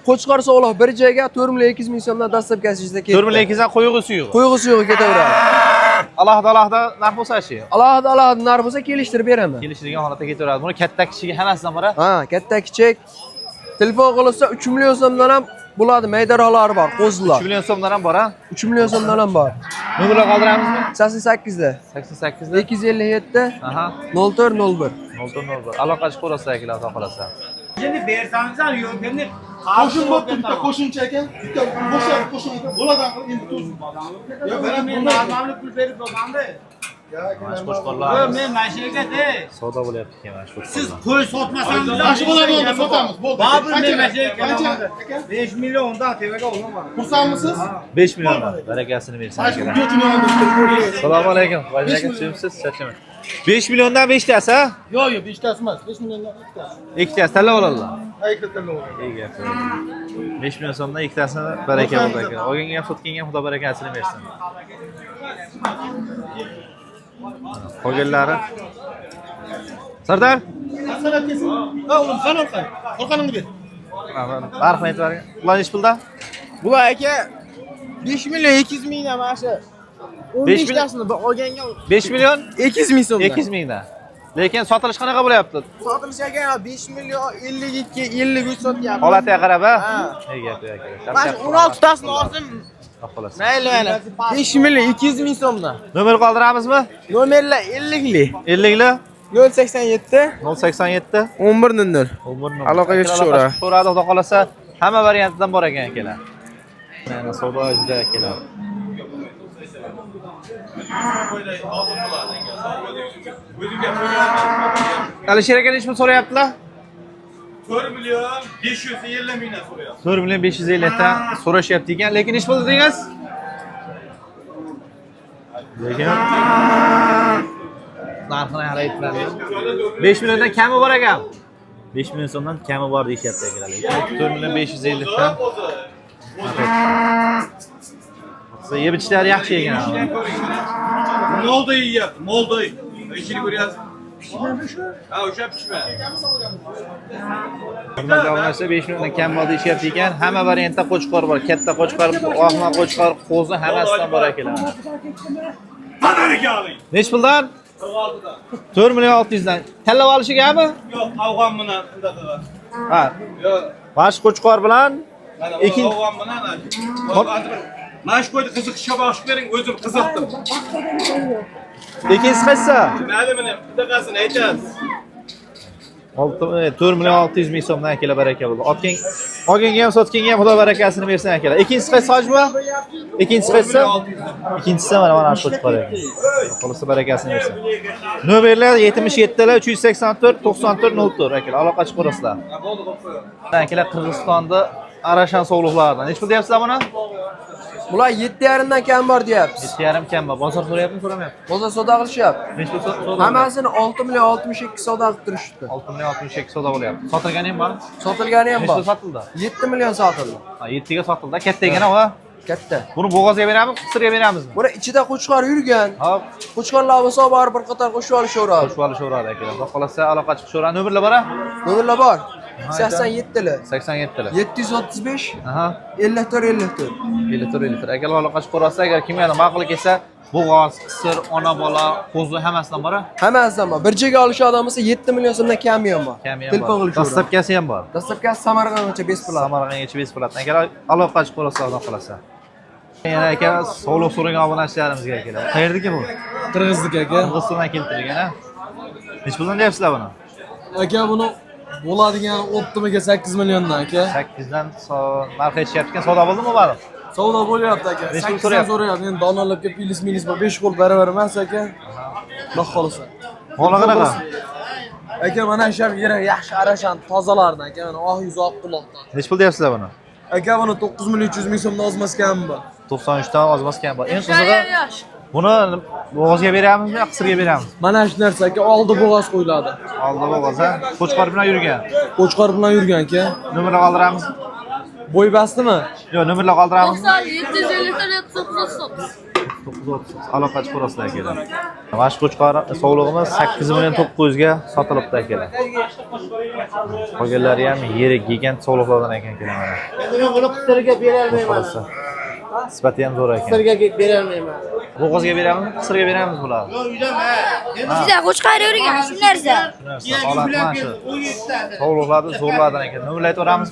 [SPEAKER 3] qo'chqor sog'liq bir joyga 4 million 200 ming so'mdan dastlabkasida ketdi.
[SPEAKER 2] 4 million 200 dan qo'yg'i suyug'i.
[SPEAKER 3] Qo'yg'i suyug'i ketaveradi.
[SPEAKER 2] Alohida narx bo'lsa-chi?
[SPEAKER 3] Alohida narx bo'lsa kelishtirib beraman.
[SPEAKER 2] Kelishtirgan holatda ketaveradi. Buni katta kichigi hammasidan bor, ha?
[SPEAKER 3] Ha, katta kichik. Telefon qilsa 3 million so'mdan ham bo'ladi, maydarolari bor, qo'zilar.
[SPEAKER 2] 3 million so'mdan ham bor, ha?
[SPEAKER 3] 3 million so'mdan ham bor.
[SPEAKER 2] Nomerlar qoldiramizmi?
[SPEAKER 3] 88 da.
[SPEAKER 2] 88 da.
[SPEAKER 3] 257
[SPEAKER 2] Aha.
[SPEAKER 3] 0401.
[SPEAKER 2] 0401. Aloqa chiqarasiz akalar, xudo xolasa.
[SPEAKER 1] Şimdi bersanizlar yo'q, endi
[SPEAKER 5] Qo'shin bo'pti, bitta qo'shimcha ekan. Bitta qo'shim ekan. Bo'ladi endi tuz. Yo,
[SPEAKER 1] men normalni pul berib bo'lganda.
[SPEAKER 2] Mana shu qo'shqorlar.
[SPEAKER 1] Men mashinaga
[SPEAKER 2] savdo bo'lyapti ekan mana shu
[SPEAKER 1] siz
[SPEAKER 2] qo'shqorlar.
[SPEAKER 1] qo'y sotmasangiz
[SPEAKER 5] Yaxshi bo'ladi, onda sotamiz. Bo'ldi.
[SPEAKER 1] Babur men mashinaga 5 million undan tevaga olaman.
[SPEAKER 5] Xursandmisiz?
[SPEAKER 2] 5 milliondan barakasini bersin akalar. Assalomu alaykum. Vajin aka, chimsiz, chachimi? 5 milliondan 5 tasi, ha?
[SPEAKER 5] Yo'q, 5 tasi emas. 5 milliondan 2 tasi.
[SPEAKER 2] Ikkitasi tanlab oladilar. İyi gap. 5 milyon so'mdan ikkitasini baraka bo'ldi aka. Olganga ham sotganga ham xudo barakasini bersin. Qolganlari Sardar
[SPEAKER 1] Oğlum sen orkan. Orkanını ber.
[SPEAKER 2] narxini aytib bering. Ular nechi pulda?
[SPEAKER 3] Bular aka 5 million 200 mingdan mana shu 15 tasini bir olganga
[SPEAKER 2] 5 milyon
[SPEAKER 3] 200 ming so'mdan.
[SPEAKER 2] 200 mingdan. Lekin sotilish qanaqa bo'lyapti?
[SPEAKER 3] Sotilish aka 5 million 52 53 sotyapti.
[SPEAKER 2] Holatiga qarab ha?
[SPEAKER 3] Ha.
[SPEAKER 2] Ey gap aka.
[SPEAKER 3] Mana shu 16 tasini olsin.
[SPEAKER 2] Xolos.
[SPEAKER 3] Mayli mana 5 million 200 ming so'mdan.
[SPEAKER 2] Nomer qoldiramizmi?
[SPEAKER 3] Nomerlar 50li
[SPEAKER 2] 50li
[SPEAKER 3] 087
[SPEAKER 2] 087
[SPEAKER 3] 1100. Aloqaga chiqaveradi.
[SPEAKER 2] So'radi, xudo xolasa hamma variantdan bor ekan akalar. Mana savdo juda akalar. Alisher aka nechi pul so'rayaptilar?
[SPEAKER 1] 4 milyon 550 mingdan so'rayapti.
[SPEAKER 2] 4 milyon 550 ta so'rashyapti ekan, lekin nechi pul dedingiz? Lekin narxini hali aytmadi. 5 milliondan kami bor ekan. 5 million so'mdan kami bor deyapti akalar. 4 milyon 550 ta. Yeb ichlari yaxshi ekan.
[SPEAKER 1] Molda yiyapti, molda. İçini görüyorsun. Ha, o'sha pishma.
[SPEAKER 2] Bundan olmasa 5 milliondan kam bo'ldi deyapti ekan. Hamma variantda qo'chqor bor. Katta qo'chqor, oxma qo'chqor, qo'zi hammasidan bor akalar.
[SPEAKER 1] Qadariga oling.
[SPEAKER 2] Nech puldan? 4 million 600 dan. Tanlab olishigami?
[SPEAKER 1] Yo'q, avg'on bilan undaqa.
[SPEAKER 2] Ha.
[SPEAKER 1] Yo'q.
[SPEAKER 2] Bash qo'chqor bilan
[SPEAKER 1] Ekin avg'on bilan. Mana shu qo'ydi qiziqishga bag'ishib bering, o'zim qiziqdim.
[SPEAKER 2] Ikkinchisi qaysi?
[SPEAKER 1] Mayli, mana bunaqasini aytasiz.
[SPEAKER 2] 4 million 600 ming so'mdan akalar baraka bo'ldi. Olganga ham sotganga ham xudo barakasini bersin akalar. Ikkinchisi qaysi hojmi? Ikkinchisi qaysi? Ikkinchisi mana shu qo'chqor ekan. Xolosda barakasini bersin. Nomerlar 77lar 384 94 04 akalar. Aloqa chiqarasizlar. Akalar Qirg'izistonda Arashan sog'liqlaridan. Nech pul deyapsizlar buni?
[SPEAKER 3] Bular 7,5 dan kam bor deyapsiz.
[SPEAKER 2] 7,5 kam bor. Bozor so'rayapmi, so'ramayapti?
[SPEAKER 3] Bozor savdo qilishyapti.
[SPEAKER 2] Nech pul savdo?
[SPEAKER 3] Hammasini 6 million 62 savdo qilib turishibdi.
[SPEAKER 2] 6 million 62 savdo bo'lyapti. Sotilgani ham bormi?
[SPEAKER 3] Sotilgani ham
[SPEAKER 2] Nech
[SPEAKER 3] bor.
[SPEAKER 2] pul sotildi?
[SPEAKER 3] 7 million sotildi.
[SPEAKER 2] Ha, 7 ga sotildi. Katta ekan va
[SPEAKER 3] Katta.
[SPEAKER 2] buni bo'g'ozga beramiz, qisirga beramizmi?
[SPEAKER 3] Buni ichida qo'chqor yurgan.
[SPEAKER 2] Hop,
[SPEAKER 3] Qo'chqorlar bo'lsa bor bir qator qo'shib olishaveradi.
[SPEAKER 2] qo'shib olishaveradi akalar. Xudo xolasa aloqa chiqishaveradi. Nomerlar bor-a?
[SPEAKER 3] Nomerlar bor. 87li
[SPEAKER 2] 87 lar.
[SPEAKER 3] 735
[SPEAKER 2] Aha.
[SPEAKER 3] 54 54.
[SPEAKER 2] 54. Agar aloqa chiqarsa, agar kimga ma'qul kelsa, bo'g'oz, qisir, ona bola, qo'zi hammasidan bor-a?
[SPEAKER 3] Hammasidan bor. Bir joyga olishadigan bo'lsa 7 million so'mdan kami ham bor. Telefon qilishaveradi.
[SPEAKER 2] Dastlabkasi ham bor.
[SPEAKER 3] Dastlabkasi Samarqandgacha besplat.
[SPEAKER 2] Samarqandgacha besplat. Agar aloqa chiqarsa, xudo xolasa. Yana aka sog'liq so'ragan obunachilarimizga akalar. Qayerdagi bu?
[SPEAKER 9] Qirg'izlik aka.
[SPEAKER 2] Qirg'izistondan keltirilgan, ha? Nech puldan deyapsizlar buni?
[SPEAKER 9] Aka buni bo'ladigan optimiga 8 milliondan aka.
[SPEAKER 2] 8 dan narx aytishyapti, savdo bo'ldimi bari?
[SPEAKER 9] Savdo bo'lyapti aka.
[SPEAKER 2] Necha pul
[SPEAKER 9] 8 dan so'rayapti. Endi donorlarga pilis milis bor, 5 qo'l baravar emas aka. Xudo xolasa.
[SPEAKER 2] Mo'la qanaqa?
[SPEAKER 9] Aka mana shu yaxshi Arashan tozalardan aka, mana oq yuz oq quloqdan.
[SPEAKER 2] Nech pul deyapsizlar buni?
[SPEAKER 9] Aka buni 9 million 300 ming so'mdan ozmas kam bor.
[SPEAKER 2] 93 dan ozmas kam bor. Eng qizig'i buni bo'g'ozga beramizmi, qisirga beramiz?
[SPEAKER 9] Mana shu narsa aka oldi bo'g'oz qo'yiladi.
[SPEAKER 2] Oldi bo'g'oz, ha? Qo'chqor bilan yurgan.
[SPEAKER 9] Qo'chqor bilan yurgan aka.
[SPEAKER 2] Nomerlar qoldiramiz.
[SPEAKER 9] Bo'y bastimi?
[SPEAKER 2] Yo'q, nomerlar qoldiramiz.
[SPEAKER 6] 750
[SPEAKER 2] 930. Aloqa chiqarasizlar akalar. Vash qo'chqor sog'lig'imiz 8 million 900 ga sotilibdi akalar. Qolganlari ham yirik, gigant sog'liqlardan ekan akalar mana.
[SPEAKER 3] Men buni qisirga bera olmayman.
[SPEAKER 2] Sifati ham zo'r ekan.
[SPEAKER 3] Qisirga bera olmayman.
[SPEAKER 2] Bo'g'ozga beramizmi, qisirga beramiz bularni?
[SPEAKER 6] Juda qo'chqor yurgan shu narsa.
[SPEAKER 2] Holat mana shu. Sog'liqlarni zo'rlardan ekan. Nomerlar aytamiz.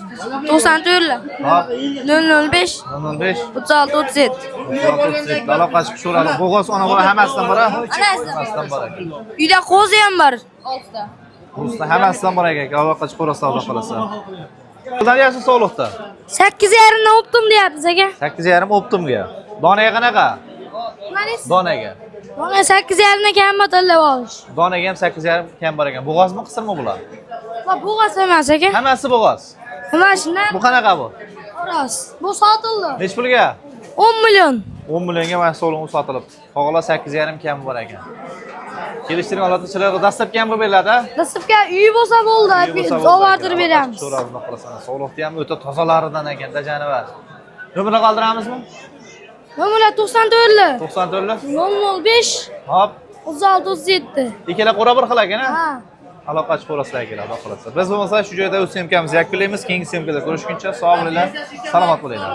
[SPEAKER 6] 94lar.
[SPEAKER 2] Hop,
[SPEAKER 6] 005
[SPEAKER 2] 005
[SPEAKER 6] 36 37.
[SPEAKER 2] Aloqa chiqishaveradi. Bo'g'oz, ona bola hammasidan bor, ha? Hammasidan bor ekan.
[SPEAKER 6] Uyda qo'zi ham bor. 6 ta.
[SPEAKER 2] Usta hammasidan bor ekan. Aloqa chiqarasizlar, xudo xolasa. Qildan yaxshi sog'liqda.
[SPEAKER 6] 8,5 dan optim deyapsiz aka.
[SPEAKER 2] 8,5 optimga. Donaga qanaqa?
[SPEAKER 6] Mana
[SPEAKER 2] Donaga.
[SPEAKER 6] Mana 8,5 dan kam tanlab olish.
[SPEAKER 2] Donaga ham 8,5 kam bor ekan. Bo'g'ozmi, qisirmi bular?
[SPEAKER 6] Va bo'g'oz emas aka.
[SPEAKER 2] Hammasi bo'g'oz.
[SPEAKER 6] Mana shundan
[SPEAKER 2] Bu qanaqa bu?
[SPEAKER 6] rost. Bu sotildi.
[SPEAKER 2] Nech pulga?
[SPEAKER 6] 10 million.
[SPEAKER 2] 10 millionga mana sog'lig'i sotilib. Qog'lar 8,5 kam bor ekan. Kelishtiring olatchilarga dastlabki ham bo'lib beriladi.
[SPEAKER 10] Dastlabki uyi bo'lsa bo'ldi, ovartirib beramiz.
[SPEAKER 2] So'ralib qolasan. Sog'liqni ham o'ta tozalaridan ekanda janivar. Nomerni qoldiramizmi?
[SPEAKER 10] Nomerlar 94lar.
[SPEAKER 2] 94lar.
[SPEAKER 10] 005
[SPEAKER 2] Hop.
[SPEAKER 10] 36 37.
[SPEAKER 2] Ikkala qo'ra bir xil ekan, ha?
[SPEAKER 10] Ha.
[SPEAKER 2] Aloqachi qo'rasizlar kelar, xudo xolasa. Biz bo'lmasa shu joyda o'z syomkamizni yakunlaymiz. Keyingi syomkada ko'rishguncha sog' bo'linglar, salomat bo'linglar.